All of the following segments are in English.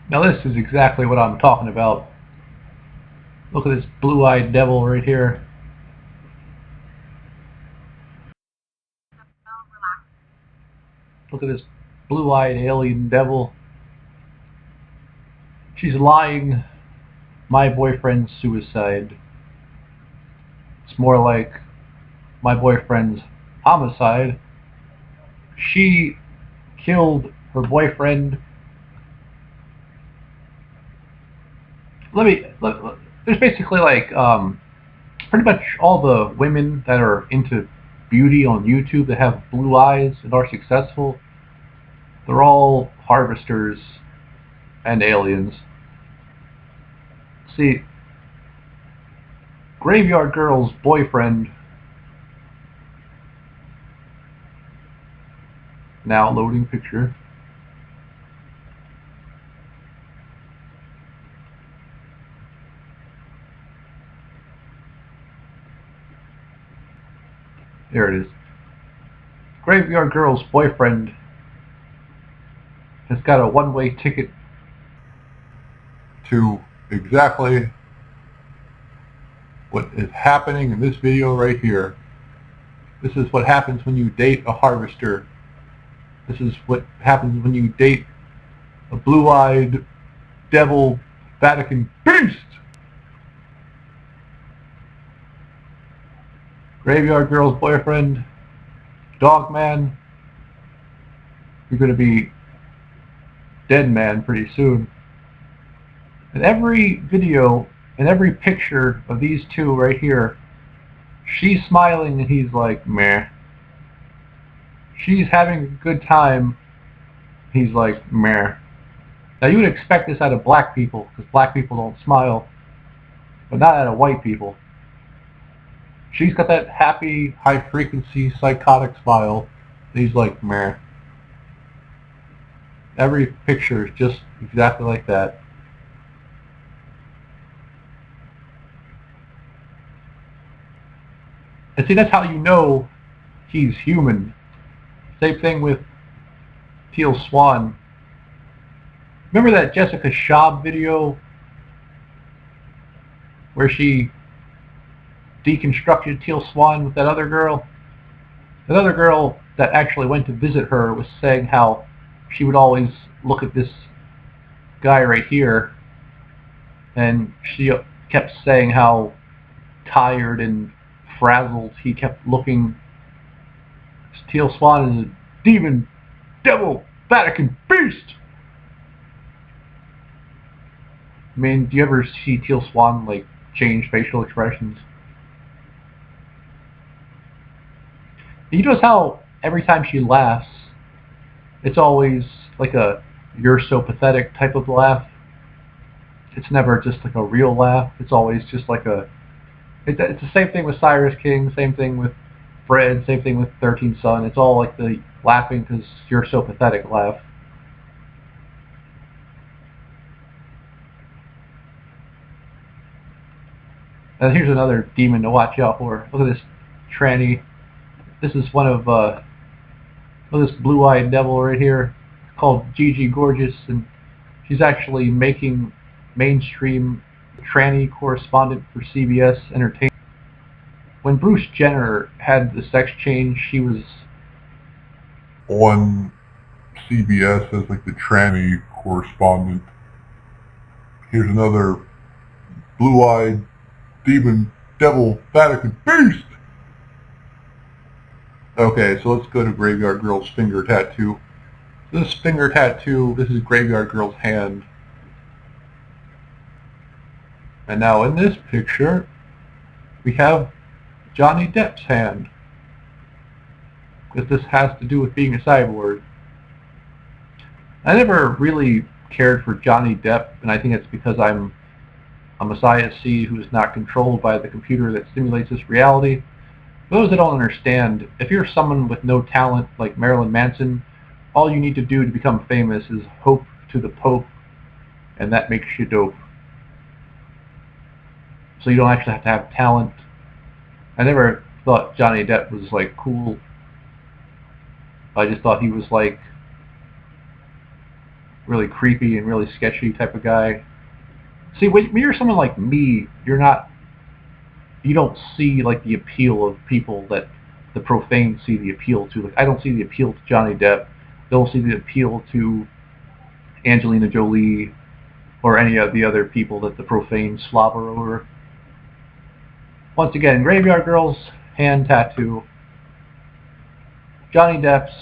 Now this is exactly what I'm talking about. Look at this blue-eyed devil right here. Look at this blue-eyed alien devil. She's lying. My boyfriend's suicide. It's more like my boyfriend's homicide. She killed her boyfriend. There's basically like pretty much all the women that are into beauty on YouTube that have blue eyes and are successful, they're all harvesters and aliens. See, Graveyard Girl's boyfriend, now loading picture. There it is. Graveyard Girl's boyfriend has got a one-way ticket to exactly what is happening in this video right here. This is what happens when you date a harvester. This is what happens when you date a blue-eyed devil Vatican beast. Graveyard Girl's boyfriend, Dog Man, you're going to be dead man pretty soon. In every video, in every picture of these two right here, she's smiling and he's like, meh. She's having a good time, he's like, meh. Now you would expect this out of black people, because black people don't smile, but not out of white people. She's got that happy, high-frequency, psychotic smile. He's like, meh. Every picture is just exactly like that. And see, that's how you know he's human. Same thing with Teal Swan. Remember that Jessica Schaub video where she deconstructed Teal Swan with that other girl? That other girl that actually went to visit her was saying how she would always look at this guy right here, and she kept saying how tired and frazzled he kept looking. Teal Swan is a demon, devil, Vatican beast. I mean, do you ever see Teal Swan like change facial expressions? You notice how every time she laughs, it's always like a "you're so pathetic" type of laugh. It's never just like a real laugh. It's always just like a... It's the same thing with Cyrus King, same thing with Fred, same thing with 13th Son. It's all like the laughing because you're so pathetic laugh. And here's another demon to watch out for. Look at this tranny. This is one of look at this blue-eyed devil right here, called Gigi Gorgeous, and she's actually making mainstream tranny correspondent for CBS Entertainment. When Bruce Jenner had the sex change, she was on CBS as like the tranny correspondent. Here's another blue-eyed demon, devil, Vatican beast. Okay, so let's go to Graveyard Girl's finger tattoo. This finger tattoo, this is Graveyard Girl's hand. And now in this picture, we have Johnny Depp's hand. Because this has to do with being a cyborg. I never really cared for Johnny Depp, and I think it's because I'm a Messiah C who is not controlled by the computer that simulates this reality. For those that don't understand, if you're someone with no talent like Marilyn Manson, all you need to do to become famous is hope to the Pope, and that makes you dope. So you don't actually have to have talent. I never thought Johnny Depp was like cool. I just thought he was like really creepy and really sketchy type of guy. See, when you're someone like me, you don't see like the appeal of people that the profane see the appeal to. Like, I don't see the appeal to Johnny Depp. Don't see the appeal to Angelina Jolie or any of the other people that the profane slobber over. Once again, Graveyard Girl's hand tattoo, Johnny Depp's,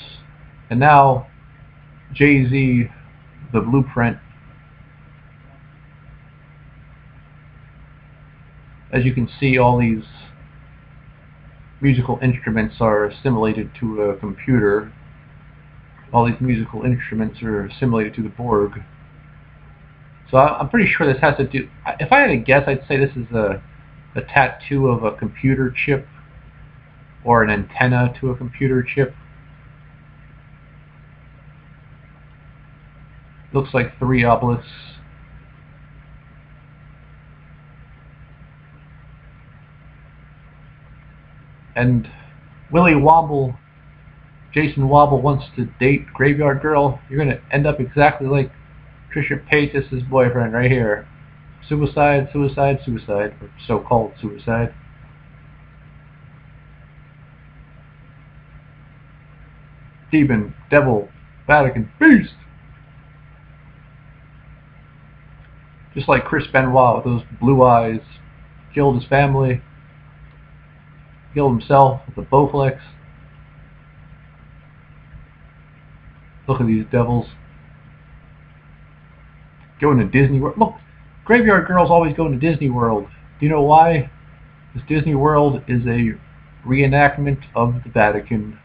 and now Jay-Z, the blueprint. As you can see, all these musical instruments are assimilated to a computer. All these musical instruments are assimilated to the Borg. So I'm pretty sure this has to do... If I had to guess, I'd say this is a tattoo of a computer chip or an antenna to a computer chip. Looks like 3 obelisks. And Willie Womble, Jason Wobble, wants to date Graveyard Girl. You're going to end up exactly like Trisha Paytas' boyfriend right here. Suicide, suicide, suicide, or so-called suicide. Demon, devil, Vatican, beast! Just like Chris Benoit with those blue eyes. Killed his family. Killed himself with a Bowflex. Look at these devils. Going to Disney World. Look, Graveyard Girl's always going to Disney World. Do you know why? Because Disney World is a reenactment of the Vatican.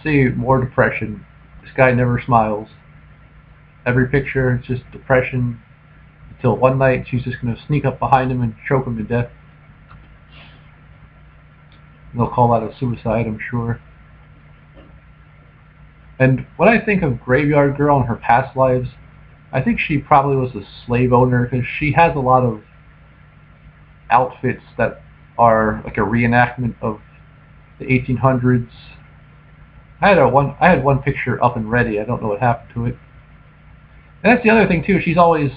See, more depression. This guy never smiles. Every picture is just depression. Until one night she's just going to sneak up behind him and choke him to death. They'll call that a suicide, I'm sure. And when I think of Graveyard Girl in her past lives, I think she probably was a slave owner, because she has a lot of outfits that are like a reenactment of the 1800s. I had one picture up and ready. I don't know what happened to it. And that's the other thing too. She's always,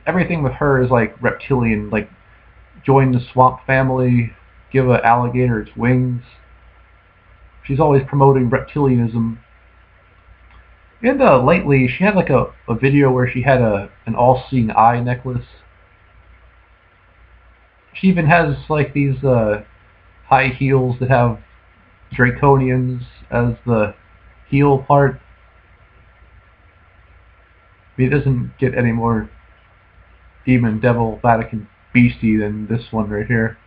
everything with her is like reptilian, like join the swamp family, give an alligator its wings. She's always promoting reptilianism. And lately, she had like a video where she had an all-seeing eye necklace. She even has like these high heels that have draconians as the heel part. I mean, it doesn't get any more demon, devil, Vatican, beastie than this one right here.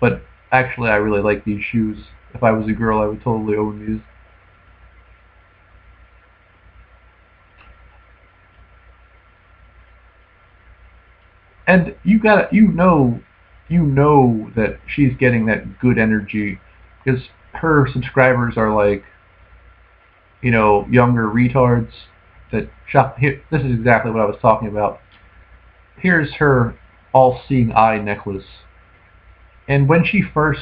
But actually, I really like these shoes. If I was a girl, I would totally own these. And you know that she's getting that good energy, because her subscribers are like, younger retards that shop. Here, this is exactly what I was talking about. Here's her all-seeing eye necklace. And when she was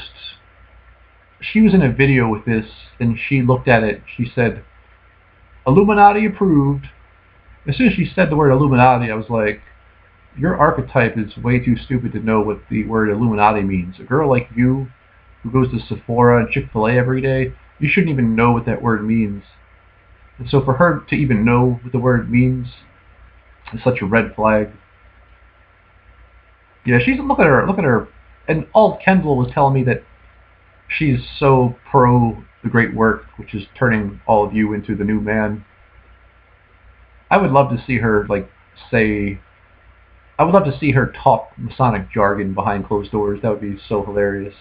in a video with this, and she looked at it, she said, Illuminati approved. As soon as she said the word Illuminati, I was like, your archetype is way too stupid to know what the word Illuminati means. A girl like you, who goes to Sephora and Chick-fil-A every day, you shouldn't even know what that word means. And so for her to even know what the word means is such a red flag. Yeah, look at her. And all Kendall was telling me that she's so pro the great work, which is turning all of you into the new man. I would love to see her I would love to see her talk Masonic jargon behind closed doors. That would be so hilarious.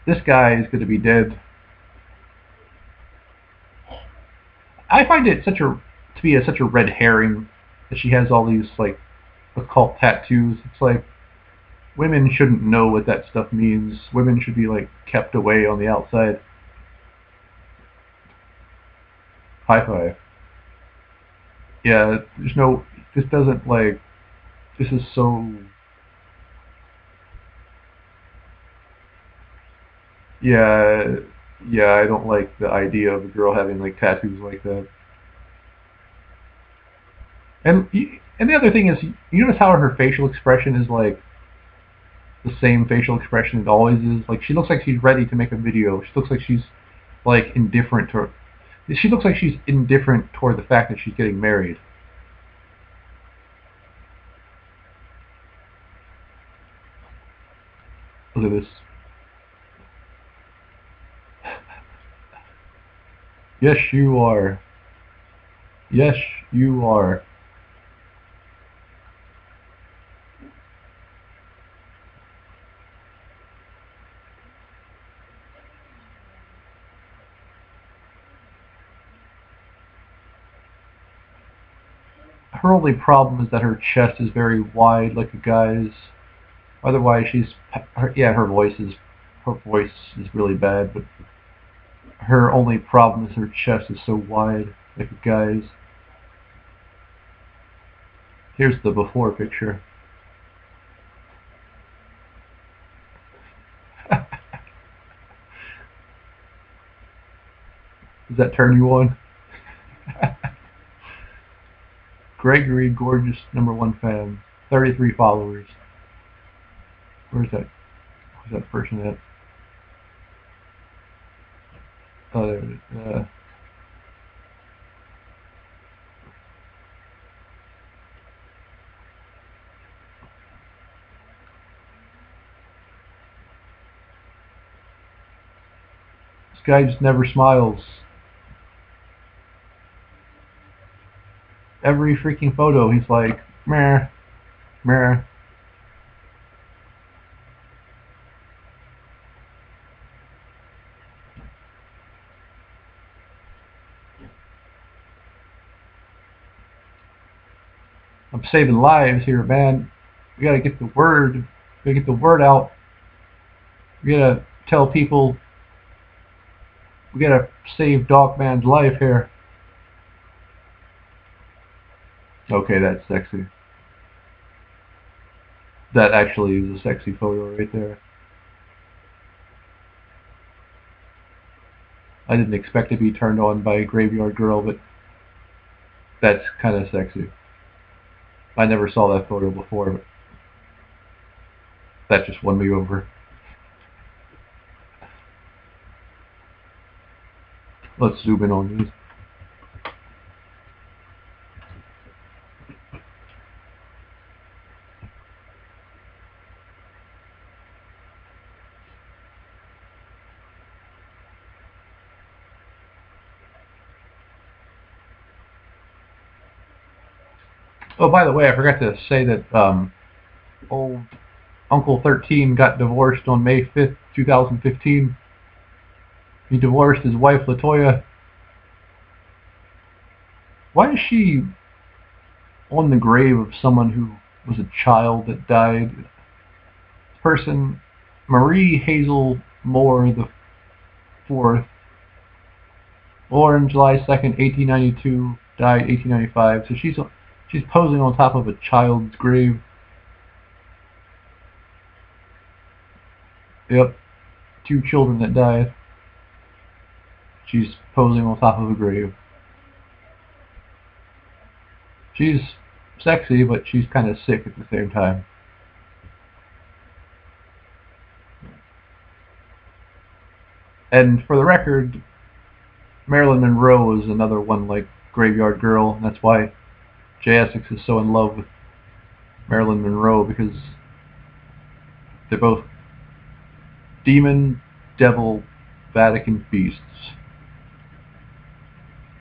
This guy is going to be dead. I find it to be such a red herring that she has all these like occult tattoos. It's like, women shouldn't know what that stuff means. Women should be like kept away on the outside. High five. Yeah, this is so... Yeah, yeah, I don't like the idea of a girl having like tattoos like that. And and the other thing is, you notice how her facial expression is like the same facial expression it always is. Like she looks like she's ready to make a video. She looks like she's like indifferent to. She looks like she's indifferent toward the fact that she's getting married. Look at this. Yes, you are. Yes, you are. Her only problem is that her chest is very wide, like a guy's. Otherwise, her voice is really bad, but her only problem is her chest is so wide, like a guy's. Here's the before picture. Does that turn you on? Gigi Gorgeous, #1 fan, 33 followers. Where's that? Where's that person at? Oh, there it is. This guy just never smiles. Every freaking photo, he's like, meh, meh. I'm saving lives here, man. We gotta get the word. We gotta get the word out. We gotta tell people. We gotta save Dogman's life here. Okay, that's sexy. That actually is a sexy photo right there. I didn't expect to be turned on by a graveyard girl, but that's kind of sexy. I never saw that photo before, but that just won me over. Let's zoom in on these. Oh, by the way, I forgot to say that old Uncle 13 got divorced on May 5th, 2015. He divorced his wife, Latoya. Why is she on the grave of someone who was a child that died? This person, Marie Hazel Moore the Fourth, born July 2nd, 1892, died 1895. So she's posing on top of a child's grave. Yep, 2 children that died. She's posing on top of a grave. She's sexy, but she's kind of sick at the same time. And for the record, Marilyn Monroe is another one like Graveyard Girl, and that's why Jay Essex is so in love with Marilyn Monroe, because they're both demon, devil, Vatican beasts.